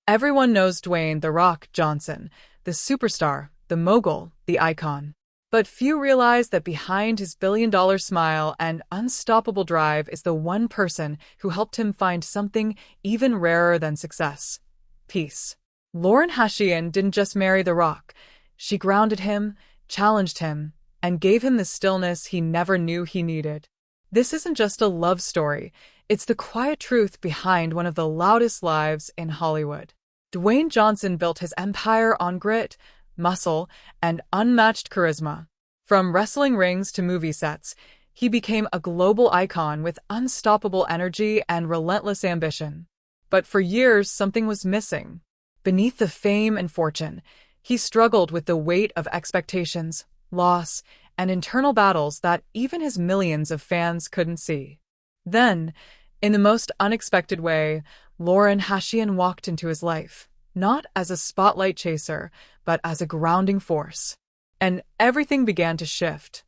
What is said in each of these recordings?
Everyone knows Dwayne "The Rock" Johnson, the superstar, the mogul, the icon. But few realize that behind his billion-dollar smile and unstoppable drive is the one person who helped him find something even rarer than success: peace. Lauren Hashian didn't just marry The Rock. She grounded him, challenged him, and gave him the stillness he never knew he needed. This isn't just a love story. It's the quiet truth behind one of the loudest lives in Hollywood. Dwayne Johnson built his empire on grit, muscle, and unmatched charisma. From wrestling rings to movie sets, he became a global icon with unstoppable energy and relentless ambition. But for years, something was missing. Beneath the fame and fortune, he struggled with the weight of expectations, loss, and internal battles that even his millions of fans couldn't see. Then, in the most unexpected way, Lauren Hashian walked into his life, not as a spotlight chaser, but as a grounding force. And everything began to shift.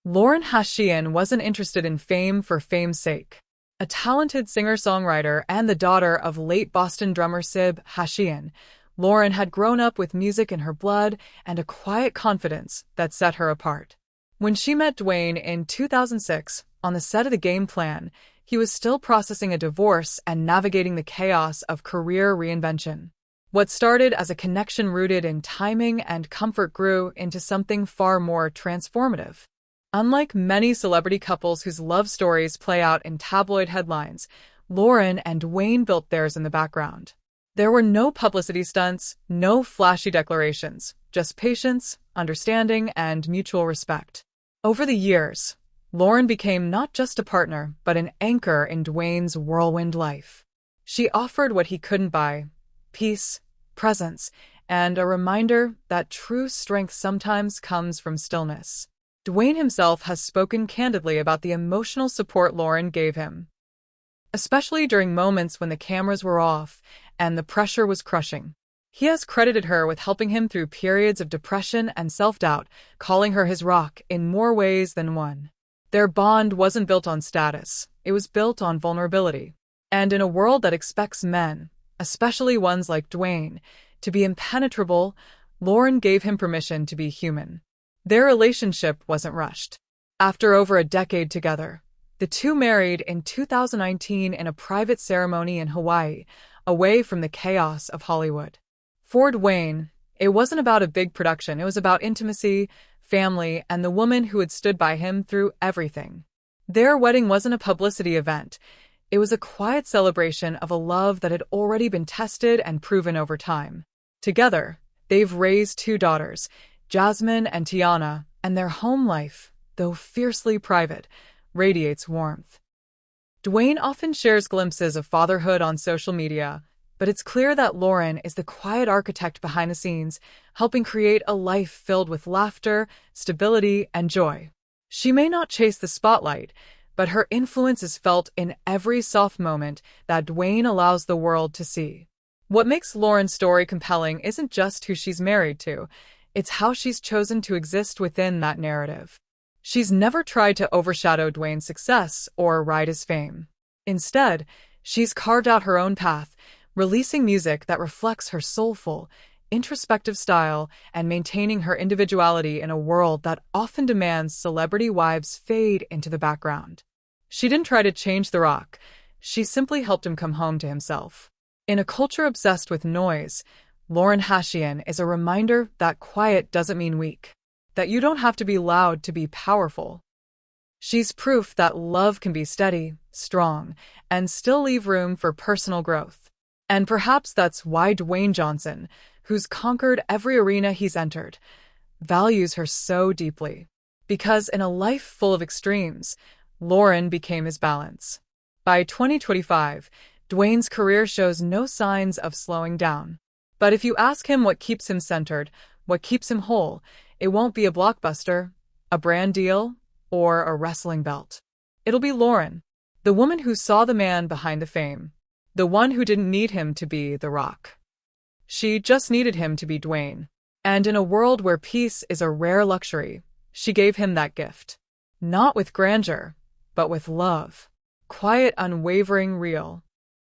Lauren Hashian wasn't interested in fame for fame's sake. A talented singer-songwriter and the daughter of late Boston drummer Sib Hashian, Lauren had grown up with music in her blood and a quiet confidence that set her apart. When she met Dwayne in 2006 on the set of The Game Plan, he was still processing a divorce and navigating the chaos of career reinvention. What started as a connection rooted in timing and comfort grew into something far more transformative. Unlike many celebrity couples whose love stories play out in tabloid headlines, Lauren and Dwayne built theirs in the background. There were no publicity stunts, no flashy declarations, just patience, understanding, and mutual respect. Over the years, Lauren became not just a partner, but an anchor in Dwayne's whirlwind life. She offered what he couldn't buy: peace, presence, and a reminder that true strength sometimes comes from stillness. Dwayne himself has spoken candidly about the emotional support Lauren gave him, especially during moments when the cameras were off and the pressure was crushing. He has credited her with helping him through periods of depression and self-doubt, calling her his rock in more ways than one. Their bond wasn't built on status, it was built on vulnerability. And in a world that expects men, especially ones like Dwayne, to be impenetrable, Lauren gave him permission to be human. Their relationship wasn't rushed. After over a decade together, the two married in 2019 in a private ceremony in Hawaii, away from the chaos of Hollywood. For Dwayne, it wasn't about a big production, it was about intimacy, family, and the woman who had stood by him through everything. Their wedding wasn't a publicity event. It was a quiet celebration of a love that had already been tested and proven over time. Together, they've raised two daughters, Jasmine and Tiana, and their home life, though fiercely private, radiates warmth. Dwayne often shares glimpses of fatherhood on social media, but it's clear that Lauren is the quiet architect behind the scenes, helping create a life filled with laughter, stability, and joy. She may not chase the spotlight, but her influence is felt in every soft moment that Dwayne allows the world to see. What makes Lauren's story compelling isn't just who she's married to, it's how she's chosen to exist within that narrative. She's never tried to overshadow Dwayne's success or ride his fame. Instead, she's carved out her own path, releasing music that reflects her soulful, introspective style and maintaining her individuality in a world that often demands celebrity wives fade into the background. She didn't try to change The Rock. She simply helped him come home to himself. In a culture obsessed with noise, Lauren Hashian is a reminder that quiet doesn't mean weak, that you don't have to be loud to be powerful. She's proof that love can be steady, strong, and still leave room for personal growth. And perhaps that's why Dwayne Johnson, who's conquered every arena he's entered, values her so deeply. Because in a life full of extremes, Lauren became his balance. By 2025, Dwayne's career shows no signs of slowing down. But if you ask him what keeps him centered, what keeps him whole, it won't be a blockbuster, a brand deal, or a wrestling belt. It'll be Lauren, the woman who saw the man behind the fame, the one who didn't need him to be The Rock. She just needed him to be Dwayne. And in a world where peace is a rare luxury, she gave him that gift. Not with grandeur, but with love. Quiet, unwavering, real.